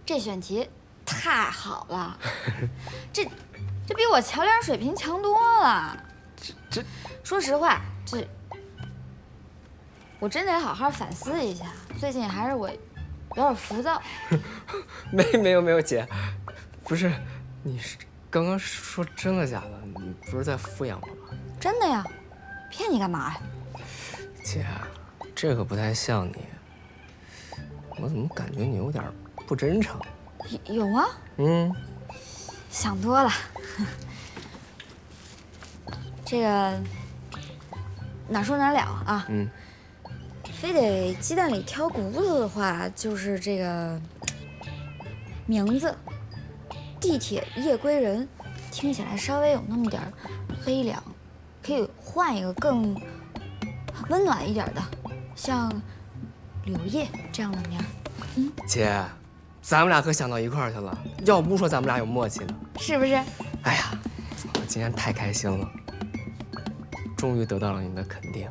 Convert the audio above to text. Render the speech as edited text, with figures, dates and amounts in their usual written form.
这选题太好了，这比我桥梁水平强多了。说实话，我真得好好反思一下。最近还是我有点浮躁。没有姐，不是，你是刚刚说真的假的？你不是在敷衍我吗？真的呀，骗你干嘛呀？姐，这可不太像你。我怎么感觉你有点不真诚？有吗？想多了。这个哪说哪了啊？非得鸡蛋里挑骨头的话，就是这个名字“地铁夜归人”，听起来稍微有那么点悲凉，可以换一个更温暖一点的，像柳叶这样的名儿。姐，咱们俩可想到一块儿去了。要不说咱们俩有默契呢，是不是？哎呀，我今天太开心了，终于得到了你的肯定。